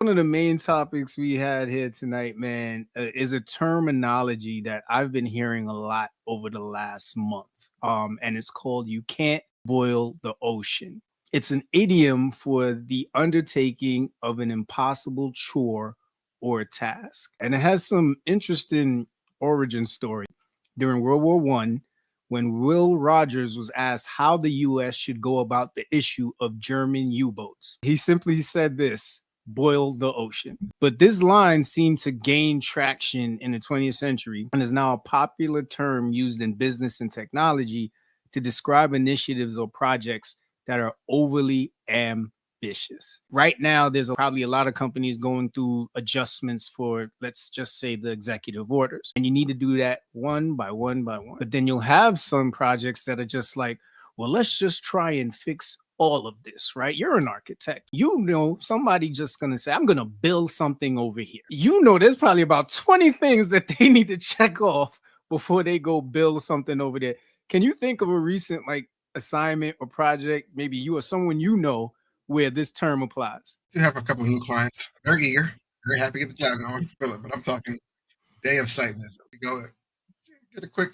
One of the main topics we had here tonight, man, is a terminology that I've been hearing a lot over the last month. And it's called "you can't boil the ocean." It's an idiom for the undertaking of an impossible chore or task. And it has some interesting origin story. During World War One, when Will Rogers was asked how the US should go about the issue of German U-boats, he simply said this: boil the ocean. But this line seemed to gain traction in the 20th century and is now a popular term used in business and technology to describe initiatives or projects that are overly ambitious. Right now, there's probably a lot of companies going through adjustments for, let's just say, the executive orders. And you need to do that one by one by one. But then you'll have some projects that are just like, well, let's just try and fix all of this, right? You're an architect. You know, somebody just going to say, I'm going to build something over here. You know, there's probably about 20 things that they need to check off before they go build something over there. Can you think of a recent like assignment or project, maybe you or someone you know, where this term applies? I do have a couple of new clients. Very eager, very happy to get the job going. But I'm talking day of site visit. We go get a quick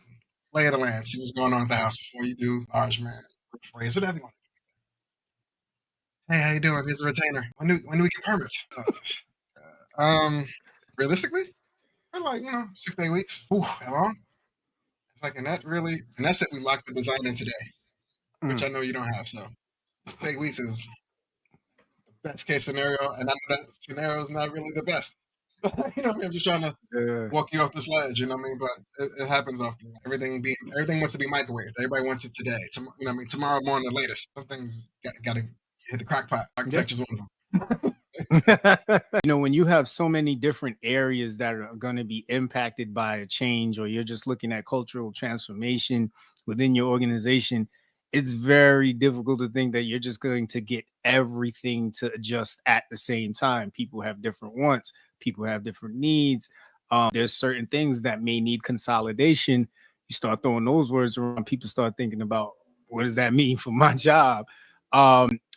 lay of the land, see what's going on at the house before you do large man, phrase, whatever you want. Hey, how you doing? Here's the retainer. When do we get permits? Realistically, for like 6 to 8 weeks. Ooh, how long? It's like, and that really, and that's it. We locked the design in today, which I know you don't have. So 8 weeks is the best case scenario, and I know that scenario is not really the best. I'm just trying to Yeah. walk you off this ledge. You know what I mean? But it happens often. Everything wants to be microwaved. Everybody wants it today. Tomorrow morning, the latest. Some things got to hit the crack pot. Yeah. Architecture's one of them. When you have so many different areas that are going to be impacted by a change, or you're just looking at cultural transformation within your organization, it's very difficult to think that you're just going to get everything to adjust at the same time. People have different wants, people have different needs. There's certain things that may need consolidation. You start throwing those words around, people start thinking about, what does that mean for my job?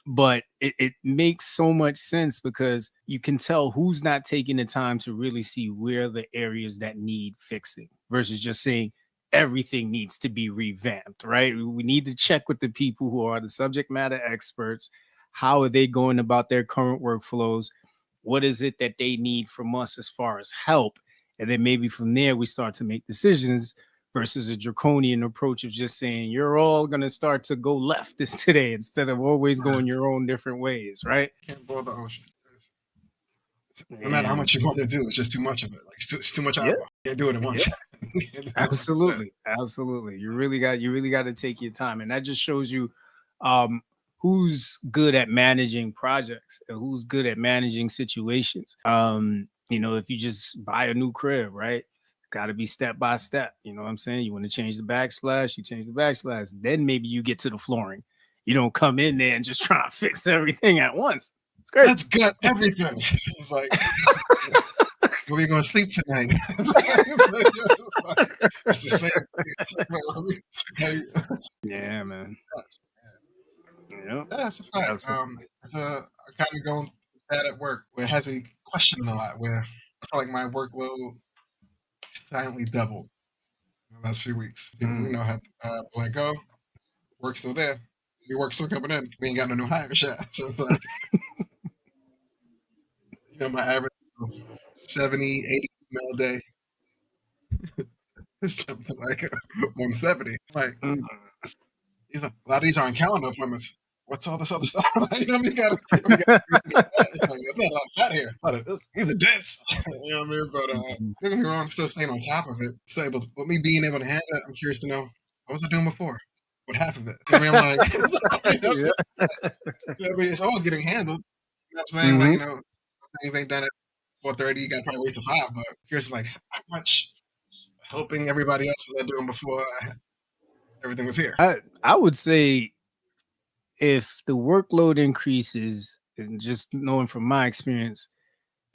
But it makes so much sense because you can tell who's not taking the time to really see where the areas that need fixing versus just saying everything needs to be revamped, right? We need to check with the people who are the subject matter experts. How are they going about their current workflows? What is it that they need from us as far as help? And then maybe from there, we start to make decisions versus a draconian approach of just saying you're all going to start to go left this today instead of always going your own different ways, right? Can't boil the ocean. No matter how Yeah, much you want to do, it's just too much of it. Like it's too much yeah, aqua. You can't do it at once. absolutely, absolutely. You really got to take your time, and that just shows you um, who's good at managing projects and who's good at managing situations. If you just buy a new crib, right? Got to be step by step. You know what I'm saying? You want to change the backsplash, you change the backsplash. Then maybe you get to the flooring. You don't come in there and just try to fix everything at once. It's great. Let's gut everything. It's like, where are you going to sleep tonight? It's the same. Yeah, man. Yep. Yeah, it's a fact. Absolutely. I kind of going bad at work where it has a question a lot, where I feel like my workload silently doubled in the last few weeks. People we know had let go, work still there. New work still coming in. We ain't got no new hires yet. So it's like, my average 70, 80 email a day is jumped to like 170. Like, Mm. a lot of these aren't calendar appointments. What's all this other stuff? You know what I mean? It's like, there's not a lot of fat here. These are dense. You know what I mean? But don't get me wrong, I'm still staying on top of it. So with me being able to handle it, I'm curious to know, what was I doing before? What half of it? I mean, I'm like, it's all getting handled. You know what I'm saying? Mhm. Like, things ain't done at 4:30. You got to probably wait till 5. But curious, like, how much helping everybody else was I doing before everything was here? I would say if the workload increases, and just knowing from my experience,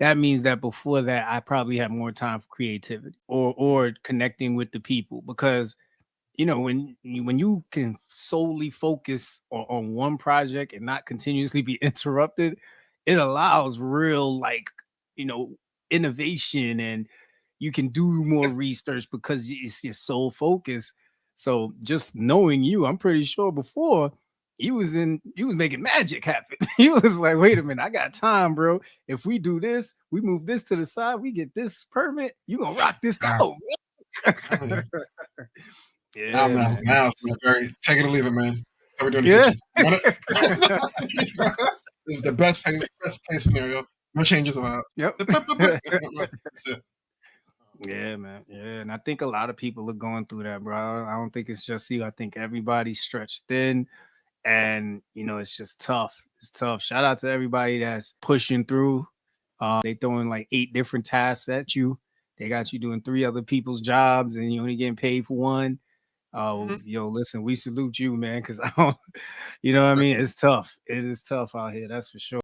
that means that before that, I probably have more time for creativity or connecting with the people because when you can solely focus on one project and not continuously be interrupted, it allows real, like, you know, innovation, and you can do more Yeah. research because it's your sole focus. So just knowing you, I'm pretty sure before you was making magic happen. He was like, wait a minute, I got time, bro. If we do this, we move this to the side, we get this permit, you gonna rock this Now, out, oh, yeah. man. Yeah, man. Now it's man, very take it or leave it, man. How we do in the Yeah. kitchen? You want it? This is the best case scenario. No changes allowed. Yep. That's it. Yeah, man. Yeah. And I think a lot of people are going through that, bro. I don't think it's just you. I think everybody's stretched thin, and it's just tough. It's tough. Shout out to everybody that's pushing through. They throwing like 8 different tasks at you. They got you doing 3 other people's jobs, and you only getting paid for one. Mhm. Listen, we salute you, man, because I don't, you know what I Right. mean? It's tough. It is tough out here, that's for sure.